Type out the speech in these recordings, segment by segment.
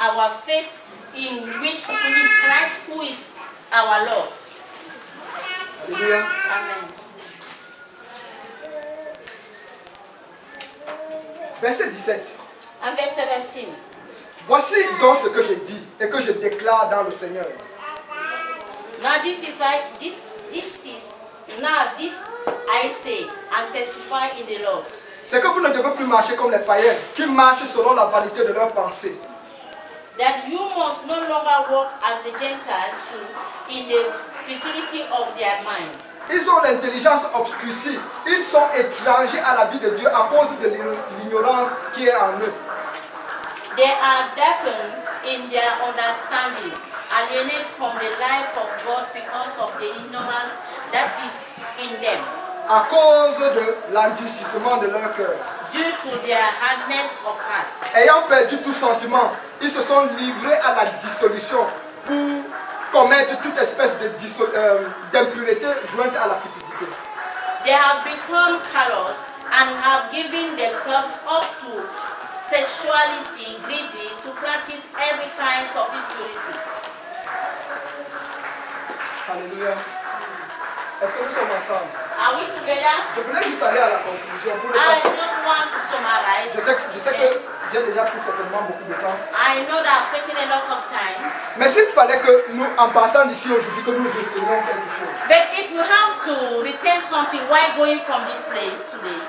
our faith in Christ who is our Lord. Alléluia. Amen. Verset 17. And verse 17. Voici donc ce que je dis et que je déclare dans le Seigneur. Now this I say and testify in the Lord. C'est que vous ne devez plus marcher comme les païens qui marchent selon la vanité de leurs pensées. That you must no longer walk as the Gentiles do in the futility of their minds. Ils ont l'intelligence obscurcie. Ils sont étrangers à la vie de Dieu à cause de l'ignorance qui est en eux. They are darkened in their understanding, alienated from the life of God because of the ignorance that is in them. À cause de l'endurcissement de leur cœur. Due to their hardness of heart. Ayant perdu tout sentiment, ils se sont livrés à la dissolution pour commettre toute espèce d'impureté jointe à la cupidité. They have become callous and have given themselves up to sexuality, greedy, to practice every kind of impurity. Alléluia. Est-ce que nous sommes ensemble? Are we together? Je voulais juste aller à la conclusion pour le I temps. just want to summarize. Je sais que j'ai déjà pris certainement beaucoup de temps. I know that I've taken a lot of time. Mais s'il fallait que nous, en partant d'ici aujourd'hui, que nous retenions quelque chose, But if you have to retain something while going from this place today,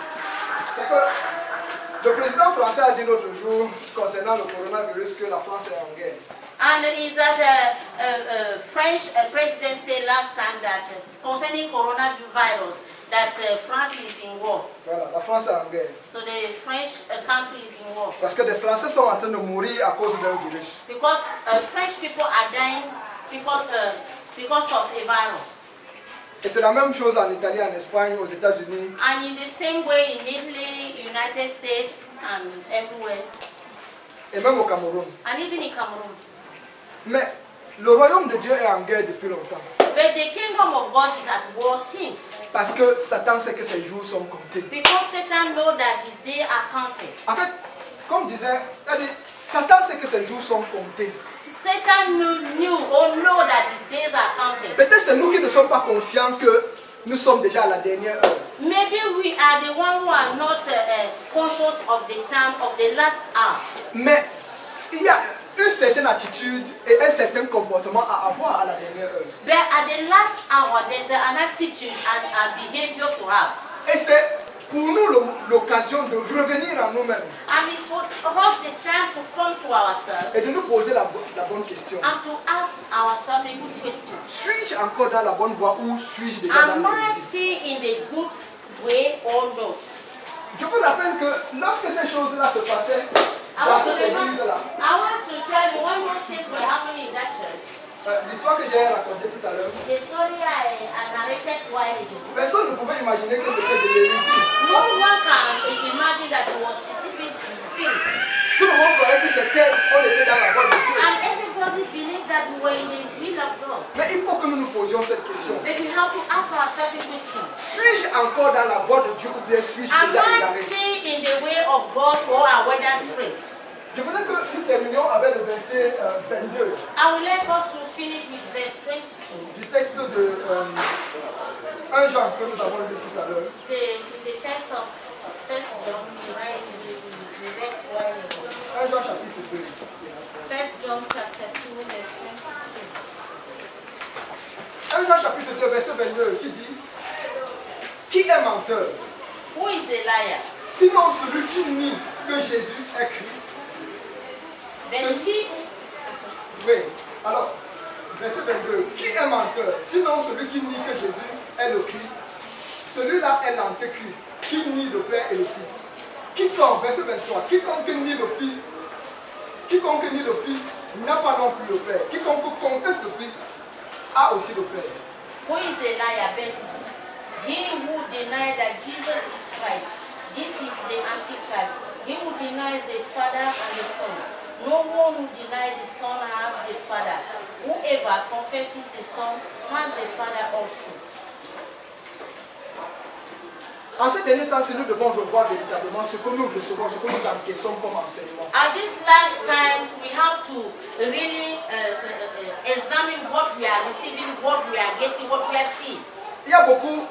c'est que le président français a dit l'autre jour concernant le coronavirus que la France est en guerre. and is that French president said last time that concerning coronavirus that France is in war. Voilà, la France est en guerre. So the French country is in war. Parce que des Français sont en train de mourir à cause d'un virus. Because French people are dying because of a virus. Et c'est la même chose en Italie, en Espagne, aux États-Unis. And in the same way in Italy, United States, and everywhere, Et même au Cameroun. and even in Cameroon. Mais le royaume de Dieu est en guerre depuis longtemps. But the kingdom of God is at war since. Parce que Satan sait que ses jours sont comptés. Because Satan knows that his days are counted. En fait, comme disait, Satan sait que ses jours sont comptés. Satan knew or know that his days are counted. Peut-être c'est nous qui ne sommes pas conscients que nous sommes déjà à la dernière heure. Maybe we are the ones who are not conscious of the time of the last hour. Mais il y a une certaine attitude et un certain comportement à avoir à la dernière heure. But at the last hour, there's an attitude and a behavior to have. Et c'est pour nous l'occasion de revenir en nous-mêmes And it's for us the time to come to ourselves et de nous poser la bonne question. and to ask ourselves a good question. Suis-je encore dans la bonne voie ou suis-je déjà dans Am le I délit? still in the good way or not? Je vous rappelle que lorsque ces choses-là se passaient I dans want cette église-là, to tell you when those things were happening in that church. l'histoire que j'ai racontée tout à l'heure, The story I narrated while ago. personne ne pouvait imaginer que c'était de l'hérésie. No one can imagine that it was specific spirit. Tout le monde croyait que c'était, on était dans la voie de Dieu. And everybody believed that we were in the will of God. Mais il faut que nous nous posions cette question. But we have to ask ourselves a question. Suis-je encore dans la voie de Dieu ou bien suis-je Am déjà I égaré? still in the way of God or a weather spirit? Je voudrais que nous terminions avec le verset 22 I would like us to finish with verse 22. du texte de 1 Jean que nous avons lu tout à l'heure. The text of 1 John, we read while ago. 1 Jean chapitre 2. 1 John chapter 2, verse 22. 1 Jean chapitre 2, verset 22 qui dit: Qui est menteur? Who is the liar? Sinon celui qui nie que Jésus est Christ. But he, Oui, alors, verset 22. Qui est menteur? Sinon celui qui nie que Jésus est le Christ. Celui-là est l'antéchrist, qui nie le Père et le Fils. Quiconque, verset 23, quiconque nie le Fils n'a pas non plus le Père. Quiconque confesse le Fils a aussi le Père. who is the liar? But he who denies that Jesus is Christ, this is the Antichrist. He who denies the Father and the Son. No one who denies the Son has the Father. Whoever confesses the Son has the Father also. En ces derniers temps, si nous devons revoir véritablement ce que nous recevons, ce que nous encaissons comme enseignement. At these last times, we have to really examine what we are receiving, what we are getting, what we are seeing. Il y a beaucoup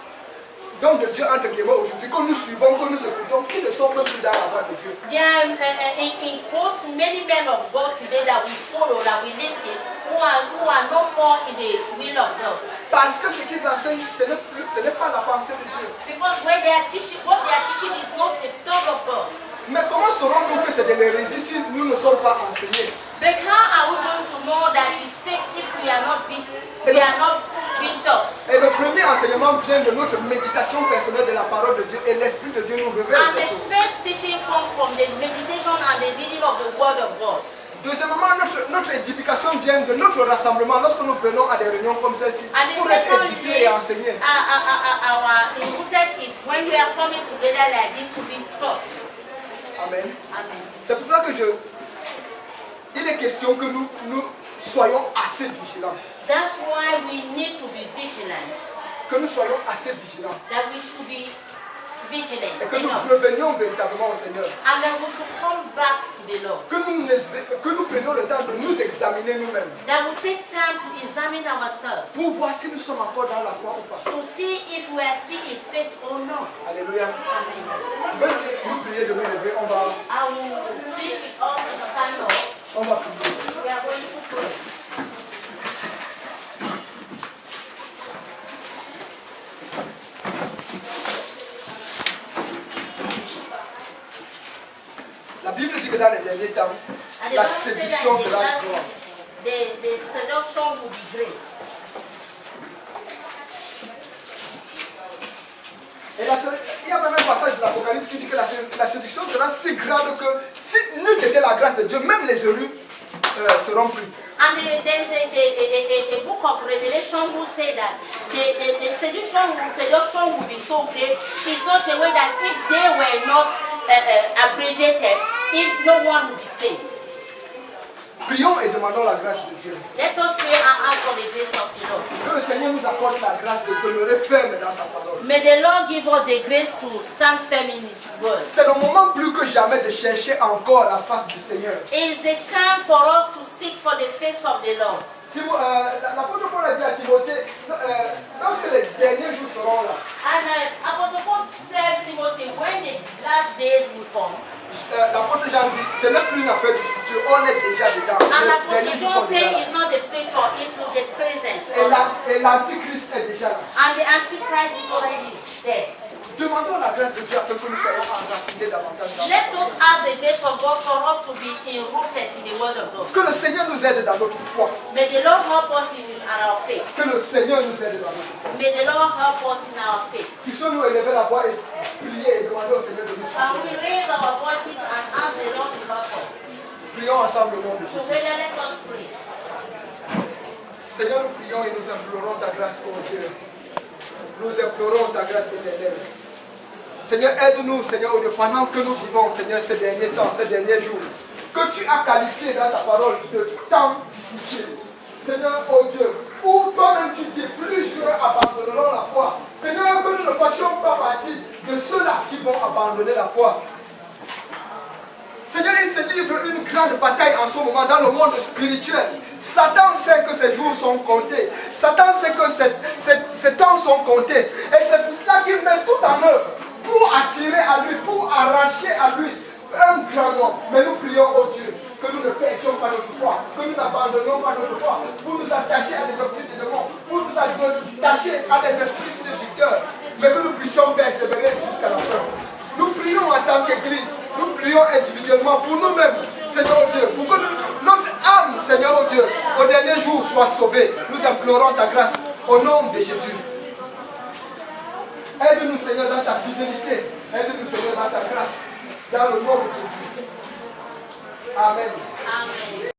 d'hommes de Dieu entre guillemets aujourd'hui que nous suivons, que nous écoutons, qui ne sont même plus dans la voie de Dieu. There are, in quotes, many men of God today that we follow, that we listen, who are no more in the will of God. Parce que ce qu'ils enseignent, ce n'est pas la pensée de Dieu. Because what they are teaching is not the thought of God. Mais comment saurons-nous que c'est de l'hérésie si nous ne sommes pas enseignés? But how are we going to know that it's fake if we are not being taught? Et le premier enseignement vient de notre méditation personnelle de la parole de Dieu et l'Esprit de Dieu nous révèle. And the first teaching comes from the meditation and the reading of the Word of God. Deuxièmement, notre édification vient de notre rassemblement lorsque nous venons à des réunions comme celle-ci pour être édifiés et enseignés. Our input is when we are coming together like this to be taught. Amen. Amen. C'est pour ça que il est question que nous soyons assez vigilants. That's why we need to be vigilant. Que nous soyons assez vigilants. That we should be vigilant. Et que nous enough. revenions véritablement au Seigneur. And then we should come back to the Lord. Que nous prenions le temps de nous examiner nous-mêmes. That we take time to examine ourselves. Pour voir si nous sommes encore dans la foi ou pas. To see if we are still in faith or not. Alléluia. Amen. Je vais nous prier de nous lever. On va I will bring it up to stand up. prier. We are going to pray. La Bible dit que dans les derniers temps, And the la Bible said that séduction in the sera last- grande. the seduction will be great. Et il y a même un passage de l'Apocalypse qui dit que la séduction sera si grande que si n'eût été la grâce de Dieu, même les élus seront pris. And there's a book of Revelation who say that the seduction will be so great in such a way that if they were not abbreviated, if no one would be saved. Prions et demandons la grâce de Dieu. Let us pray and ask for the grace of the Lord. Que le Seigneur nous accorde la grâce de demeurer ferme dans sa parole. May the Lord give us the grace to stand firm in His word. C'est le moment plus que jamais de chercher encore la face du Seigneur. It is the time for us to seek for the face of the Lord. L'apôtre Paul a dit à Timothée, lorsque les derniers jours seront là, And Apostle Paul said Timothy, when the last days will come, l'apôtre Jean dit, ce n'est plus une affaire du futur, on est déjà dedans. and Les Apostle derniers jours John sont déjà said là. it's not the future, it's the present. Et l'antichrist est déjà là. And the Antichrist is already there. Demandons la grâce de Dieu afin que nous soyons enracinés davantage dans Let la us parole. ask the grace of God for us to be enrooted in the word of God. Que le Seigneur nous aide dans notre foi. May the Lord help us in our faith. Que le Seigneur nous aide dans notre foi. May the Lord help us in our faith. Puissions-nous élever la voix et prier et demander au Seigneur de nous And we soutenir. raise our voices and ask the Lord to help us. Prions ensemble au nom de Jésus. Together let us pray. Seigneur, nous prions et nous implorons ta grâce, ô Dieu. Nous implorons ta grâce éternelle. Seigneur, aide-nous, Seigneur, oh Dieu, pendant que nous vivons, Seigneur, ces derniers temps, ces derniers jours, que tu as qualifié dans ta parole de temps difficile. Seigneur, oh Dieu, où toi-même tu dis, plusieurs abandonneront la foi. Seigneur, que nous ne fassions pas partie de ceux-là qui vont abandonner la foi. Seigneur, il se livre une grande bataille en ce moment dans le monde spirituel. Satan sait que ces jours sont comptés. Satan sait que ces temps sont comptés. Et c'est pour cela qu'il met tout en œuvre pour attirer à lui, pour arracher à lui un grand nombre. Mais nous prions au Dieu que nous ne perdions pas notre foi, que nous n'abandonnions pas notre foi, pour nous attacher à des doctrines de démons, pour nous attacher à des esprits séducteurs, mais que nous puissions persévérer jusqu'à la fin. Nous prions en tant qu'Église, nous prions individuellement pour nous-mêmes, Seigneur Dieu, pour que notre âme, Seigneur Dieu, au dernier jour soit sauvée. Nous implorons ta grâce au nom de Jésus. Aide-nous, Seigneur, dans ta fidélité. Aide-nous, Seigneur, dans ta grâce. Dans le nom de Jésus. Amen. Amen.